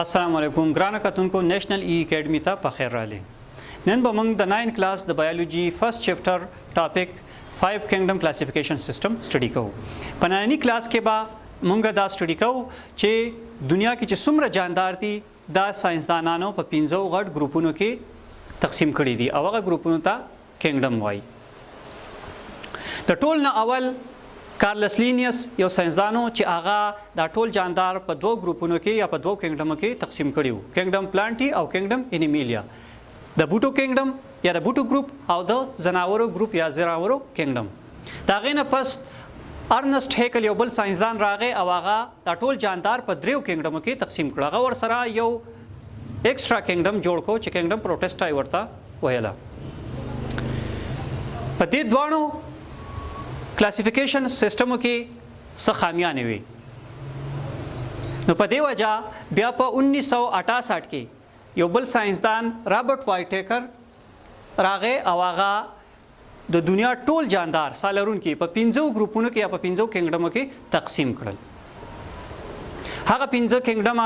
السلام علیکم ګرانه کتونکو نېشنل ای اکیډمي ته په خیر راغلی. نن به موږ د 9 کلاس د بایولوژي فرست چپټر ټاپک 5 کینګډم کلاسیفیکیشن سیستم سټډي کوو. په نننی کلاس کې به موږ دا سټډي کوو چې دنیا کې چې څومره جاندار دي دا ساينسدانانو په 15 غټ ګروپونو کې تقسیم کړي دي او هغه ګروپونو ته کینګډم وایي. د ټول نه اول کارلس لینیس یو ساينسدانو چې هغه دا ټول جاندار په دوه ګروپونو کې یا په دوه کینګډمو کې تقسیم کړي وو، کینګډم پلانټي او کینګډم انیمیلیا. د بوټو کینګډم یا د بوټو ګروپ او د زناورو ګروپ یا زراورو کینګډم. دا غینه پس ارنست هیکل یو بل ساينسدان راغی او هغه دا ټول جاندار په دریو کینګډمو کې تقسیم کړه. هغه ور سره یو ایکسترا کینګډم جوړ کو چې کینګډم پروټسټا ورته ویله. په دې دوانو کلاسیفیکیشن سیستمو کې څه خامیانې وي. نو په دې وجه بیا په 1968 کې یو بل ساينسدان رابرټ وایټیکر راغی او هغه د دنیا ټول جاندار سالرون کې په 15 ګروپونو کې یا په 15 کینګډمو کې تقسیم کړل. هغه 15 کینګډم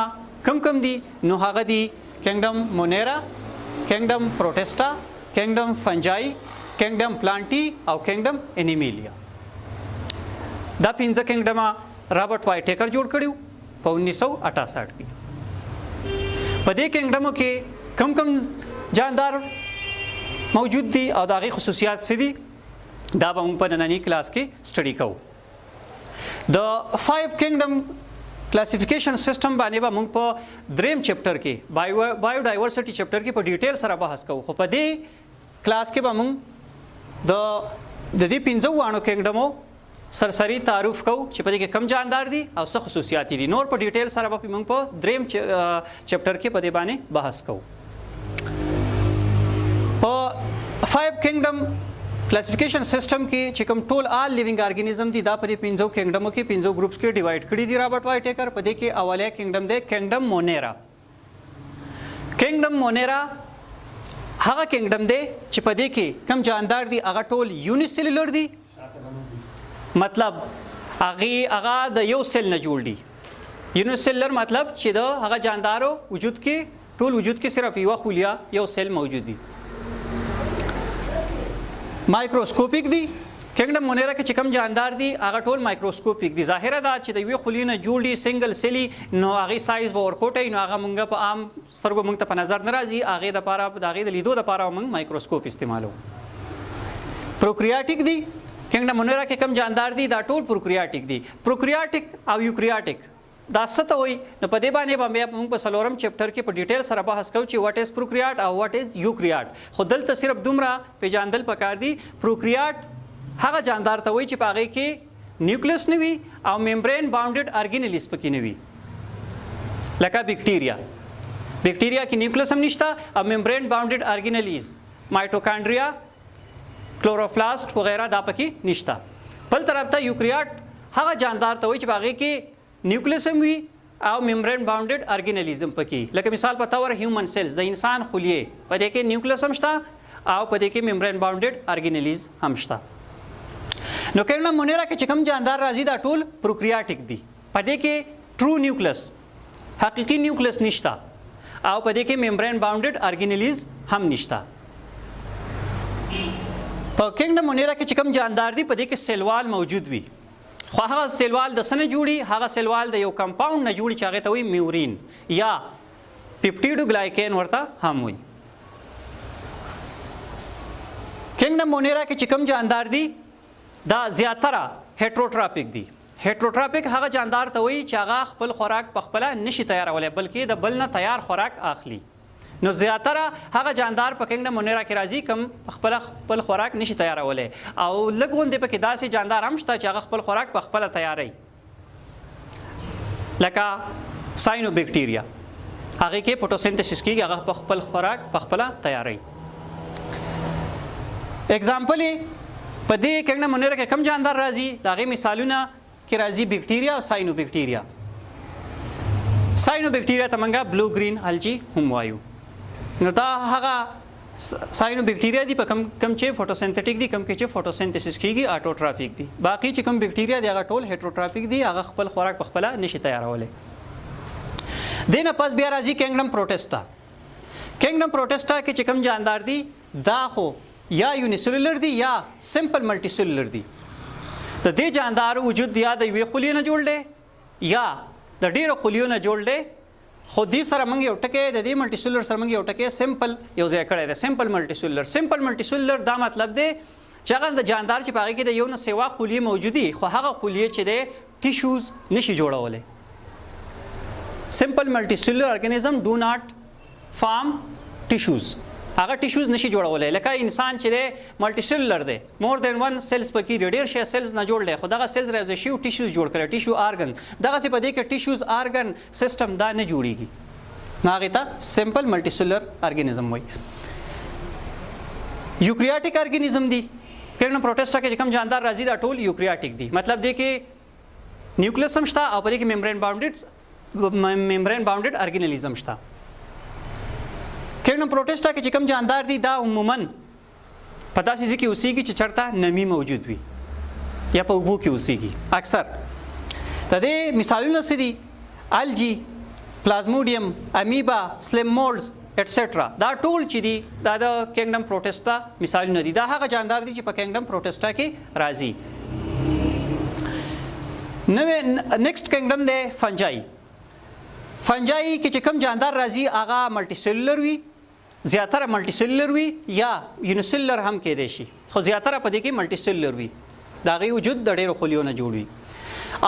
کم دي؟ نو هغه دي کینګډم مونیرا، کینګډم پروټسټا، کینګډم فنجای، کینګډم پلانټي او کینګډم انیمیلیا. دا 15 کینګډم رابرټ وایټیکر جوړ کړیو په 1968 کې. په دې کینګډمو کې کم جاندار موجود دي او د هغې خصوصیات څه دي دا به موږ په ننني کلاس کې سټډي کوو. د 5 کینګډم کلاسیفیکیشن سیستم باندې به موږ په دریم چپټر کې بایو ډایورسټي چپټر کې په ډیټیل سره بحث کوو. خو په دې کلاس کې به موږ د دې 15 وانو کینګډمو سرسری تعارف کو چې په دې کې کم جاندار دي او څه خصوصیات دي. نور په ډیټیل سره به موږ په دریم چپټر کې په دې باندې بحث کوو. په 5 کینګډم کلاسیفیکیشن سیستم کې چې کوم ټول آل لیوینګ ارګانیزم دي دا په 15 کینګډمو کې 15 ګروپس کې ډیوایډ کړي دي رابرټ وایټیکر. په دې کې اوله کینګډم دی کینګډم مونیرا. کینګډم مونیرا هغه کینګډم دی چې په دې کې کم جاندار دي هغه ټول یونیسیلولر دي، مطلب هغه د یو سیل نه جوړ دي. یونیسیلر مطلب چې د هغه جاندارو وجود کې ټول وجود کې صرف یو خلیه یو سیل موجود دي. مایکروسکوپیک دي. کینګډم مونیرا کې چې کم جاندار دي هغه ټول مایکروسکوپیک دي. ظاهره ده چې د یو خلیه نه جوړ دي سنگل سیلی، نو هغه سایز به ورکوټي، نو هغه مونږ په عام سترګو مونږ ته په نظر نه راځي. هغه د لپاره د هغه د لیدو لپاره مونږ مایکروسکوپ استعمالو. پروکریاټیک دي. کینګډم مونیرا کې کم جاندار دي دا ټول پروکریاټیک دي. پروکریاټیک او یوکریاټیک دا څه ته وایي؟ نو په دې باندې موږ په څلورم چپټر کې په ډیټیل سره بحث کوو چې واټ از پروکریاټ او واټ از یوکریاټ. خو دلته صرف دومره پیژاندل پکار دي. پروکریاټ هغه جاندار ته وایي چې په هغې کې نیوکلیس نه وي او ممبرین باونډډ ارګینیلیز پکې نه وي، لکه بیکټیریا. بیکټیریا کې نیوکلیس هم نشته او ممبرین باونډډ ارګینیلیز، مایټوکانډریا، کلوروپلاست وغیرہ دا پکې نشته. بل طرف ته یوکریاټ هغه جاندار ته وایي چې په هغې کې نیوکلیس هم وي او ممبرین باونډډ ارګینیلیز هم پکې. لکه مثال په طور هیومن سیلز د انسان خلیې په دې کې نیوکلیس هم شته او په دې کې ممبرین باونډډ ارګینیلیز هم شته. نو کینګډم مونیرا کې چې کوم جاندار راځي دا ټول پروکریاټیک دي. په دې کې ټرو نیوکلیس حقیقي نیوکلیس نشته او په دې کې ممبرین باونډډ ارګینیلیز هم نشته. په کینګډم مونیرا کې چې کوم جاندار دي په دې کې سیلوال موجود وي. خو هغه سیلوال د څه نه جوړي؟ هغه سیلوال د یو کمپاوند نه جوړي چې هغې ته وایي میورین یا پیپټیډوګلایکین ورته هم وایي. کینګډم مونیرا کې چې کوم جاندار دي دا زیاتره هیټروټراپیک دي. هیټروټراپیک هغه جاندار ته وایي چې هغه خپل خوراک په خپله نشي تیارولی بلکې د بل نه تیار خوراک اخلي. نو زیاتره هغه جاندار په کینګډم مونیرا کې راځي کوم خپل خوراک نشي تیارولی او لږ غوندې پکې داسې جاندار هم شته چې هغه خپل خوراک په خپله تیاروي، لکه ساینو بیکټیریا. هغې کې فوټوسنتسس کېږي، هغه په خپل خوراک په خپله تیاروي. اګزامپل په دې کینګډم مونیرا کې کم جاندار راځي د هغې مثالونه کې راځي بیکټیریا او ساینو بیکټیریا. ساینو بیکټیریا ته موږ بلو ګرین الجی هم وایو. نو دا هغه ساینو بیکټیریا دي په کم چې فوټوسنتیټیک دي، کم کې چې فوټوسنتسس کېږي آټوټرافیک دي. باقي چې کوم بیکټیریا دي هغه ټول هیټروټرافیک دي، هغه خپل خوراک په خپله نشي تیارولی. دینه پس بیا راځي کینګډم پروټسټا. کینګډم پروټسټا کې چې کوم جاندار دي دا خو یا یونیسلولر دي یا سمپل ملټي سلولر دي. د دې جاندار وجود یا د یوې خلیې نه جوړ دی یا د ډیرو خلیو نه جوړ دی. خو دې سره موږ یو ټکی د دې ملټي سلولر سره موږ یو ټکی سمپل یو ځای کړی دی. سمپل ملټي سلولر. سمپل ملټي سلولر دا مطلب دی چې هغه د جاندار چې په هغې کې د یو نه سوا خلیې موجودي خو هغه خلیې چې دی ټیشوز نشي جوړولی. سمپل ملټي سلولر ارګانیزم ډو ناٹ فارم ټیشوز. هغه ټیشوز نشي جوړولی. لکه انسان چې دی ملټي سلولر دی، مور دین ون سیلز پکې ډېر شی سیلز نه جوړ دی خو دغه سیلز راځي شي ټیشوز جوړ کړي، ټیشو آرګن. دغسې په دې کې ټیشوز آرګن سیسټم دا نه جوړیږي. نو هغې ته سمپل ملټي سلولر ارګانیزم وایي. یوکریاټیک ارګانیزم دی. کینګډم پروټسټا کې چې کوم جاندار راځي دا ټول یوکریاټیک دي. مطلب دی کې نیوکلیس هم شته او په دې کې ممبرین باونډډ ارګانیزم شته. کینګډم پروټسټا کې چې کوم جاندار دي دا عموما په داسې ځای کې اوسېږي چې چېرته نمی موجود وي یا په اوبو کې اوسېږي اکثر. د دې مثالونه څه دي؟ الجی، پلازموډیم، امیبا، سلیم مولډز ایټسټرا. دا ټول چې دي دا د کینګډم پروټسټا مثالونه دي. دا هغه جاندار دي چې په کینګډم پروټسټا کې راځي. نیکسټ کینګډم دی فنجای. فنجای کې چې کوم جاندار راځي هغه ملټي سلولر وي، زیاتره ملټي سلولر وي یا یونیسلولر هم کېدای شي خو زیاتره په دې کې ملټي سلولر وي. د هغې وجود د ډېرو خلیو نه جوړ وي.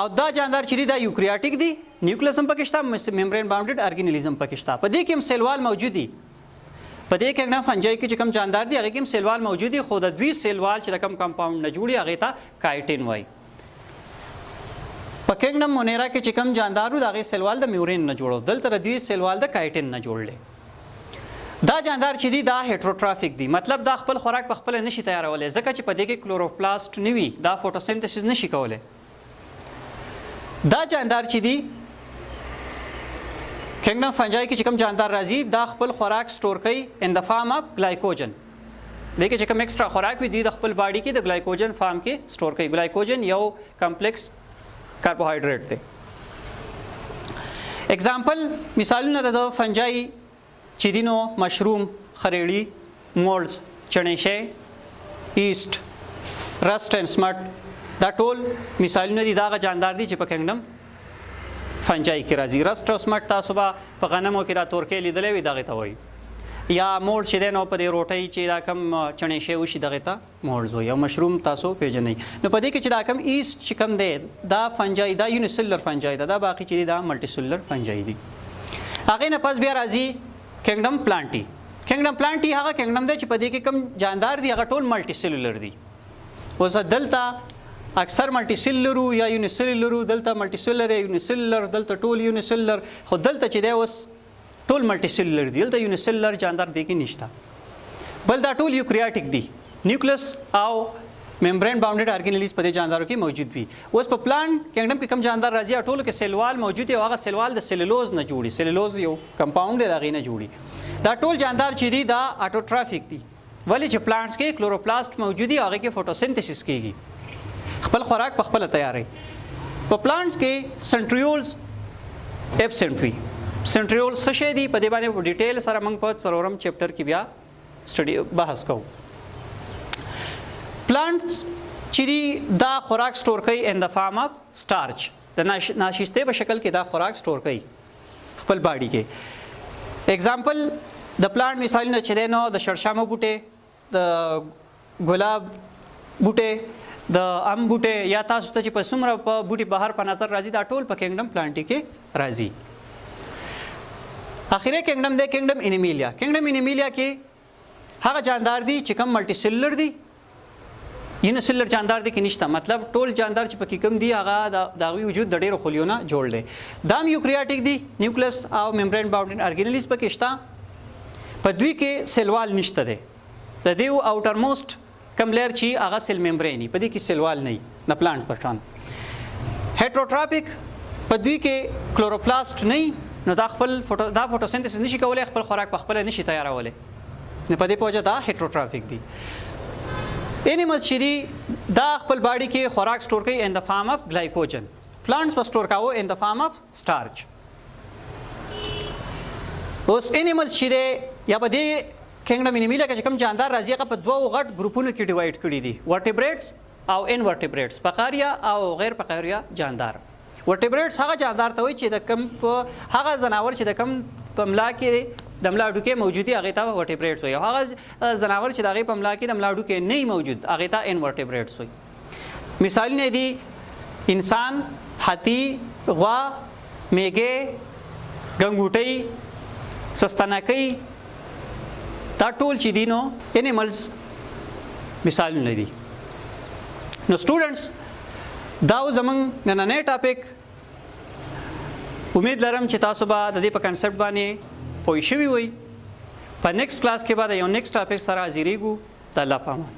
او دا جاندار چې دي دا یوکریاټیک دي. نیوکلیس هم پکې شته، ممبرین باونډډ ارګانیزم پکې شته. په دې کې هم سیلوال موجود دي. په دې کې نه فنجای کې چې کوم جاندار دي هغې کې هم سیلوال موجود دي خو د دوی سیلوال چې د کوم کمپاونډ نه جوړي هغې ته کایټین وایي. په کینګډم مونیرا کې چې کوم جاندار و د هغې سیلوال د میورین نه جوړو. دلته د دوی سیلوال د کایټین نه جوړ دی. دا جاندار چې دي دا هیټروټرافیک دي. مطلب دا خپل خوراک په خپله نشي تیارولی ځکه چې په دې کې کلوروپلاست نه وي، دا فوټوسنتسیس نشي کولی. دا جاندار چې دي کینګډم فنجای کې چې کوم جاندار راځي دا خپل خوراک سټور کوي ان د فارم اف ګلایکوجن. دې کې چې کوم ایکسټرا خوراک وي دوی د خپل باډي کې د ګلایکوجن فارم کې سټور کوي. ګلایکوجن یو کمپلیکس کاربوهایډریټ دی. اگزامپل مثالونه د فنجای چې دي نو مشروم، خریړي، مولډز، چڼېشی، ایسټ، رسټ اینډ سمټ دا ټول مثالونه دي. دا هغه جاندار دي چې په کینګډم فنجای کې راځي. رسټ او سمټ تاسو به په غنمو کې دا تورکې لیدلی وي دغې ته وایي. یا مولډ چې دی نو په دې روټۍ چې دا کم چڼېشی وشي دغې ته مولډز وایي. او مشروم تاسو پیژنئ. نو په دې کې چې دا کم ایسټ چې کم دی دا فنجای دا یونیسلولر فنجای ده. دا باقي چې دی دا ملټي سلولر فنجای دي. هغې نه پس بیا راځي کینګډم پلانټي. کینګډم پلانټي هغه کینګډم دی چې په دې کې کوم جاندار دي هغه ټول ملټي سلولر دي. اوس دلته اکثر ملټي سلولر یا یونیسلولر، دلته ملټي سلولر یا یونیسلولر، دلته ټول یونیسلولر. خو دلته چې دی اوس ټول ملټي سلولر دي. دلته یونیسلولر جاندار دی کې نشته. بل دا ټول یوکریاټیک دي. نیوکلیس او ممبرین باونډډ ارګانیلز په دې جاندارو کې موجود وي. اوس په پلانټ کینګډم کې کوم جاندار راځي ټولو کې سیلوال موجود دی او هغه سیلوال د سیلولوز نه جوړي. سیلولوز یو کمپاونډ دی د هغې نه جوړي. دا ټول جاندار چې دي دا اټوټرافیک دي. ولې چې پلانټس کې کلوروپلاست موجود دي هغې کې فوټوسنتسیس کېږي، خپل خوراک په خپله تیاروي. په پلانټس کې سنټریولز ایبسنټ وي. سنټریولز څه شی دي په دې باندې په ډیټیل سره موږ په 4م چپټر کې بیا سټډي بحث کوو. پلانټس چې دي دا خوراک سټور کوي ان د فارم اف سټارچ. د ناشستې په شکل کې دا خوراک سټور کوي خپل باډي کې. اگزامپل د پلانټ مثالونه چې دی نو د شړشمو بوټی، د ګلاب بوټی، د ام بوټی، یا تاسو ته چې په څومره په بوټي بهر په نظر راځي دا ټول په کینګډم پلانټي کې راځي. اخیری کینګډم دی کینګډم انیمیلیا. کینګډم انیمیلیا کې هغه جاندار دي چې کوم ملټي سلولر دي، یونیسلولر جاندار دي کې نشته. مطلب ټول جاندار چې پکې کوم دي هغه د هغوی وجود د ډېرو خلیو نه جوړ دی. دا هم یوکریاټیک دي. نیوکلیس او ممبرین باونډډ ارګانیلز پکې شته. په دوی کې سیلوال نشته دی. د دې اوټر موسټ کم لیر چې هغه سیل ممبرین په دې کې سیلوال نه وي د پلانټ په شان. هیټروټراپیک په دوی کې کلوروپلاست نه وي نو دا خپل دا فوټوسنتسیس نشي کولی، خپل خوراک په خپله نشي تیارولی. نو په دې په وجه دا هیټروټرافیک دي. انیملز چې دي دا خپل باډي کې خوراک سټور کوي ان د فارم اف ګلایکوجن. پلانټس په سټور کاوه ان د فارم اف سټارچ. اوس انیملز چې دی یا په دې کینګډم انیمیلا کې کوم جاندار راځي هغه په دوه غټ ګروپونو کې ډیوایډ کړي دي ورټیبریټس او انورټیبریټس فقاریا او غیر فقاریا جاندار ورټیبریټس هغه جاندار ته وایي چې د کم هغه ځناور چې د کم په ملا کې د ملا ډوکې موجودي هغه ته ورټیبریټس وایي هغه ځناور چې د هغې په ملا کې د ملا ډوکې نه موجود هغه ته انورټیبریټس وایي مثالونه دي انسان هاتي غوا میږې ګنګوټۍ سستنکۍ دا ټول چې دي نو انیملز مثالونه دي نو سټوډنټس دا زمونږ نننی ټاپک امید لرم چې تاسو به د دې په کنسپټ باندې پوه شوي وئ په نیکسټ کلاس کې به د یو نیکسټ ټاپک سره حاضرېږو د الله په امان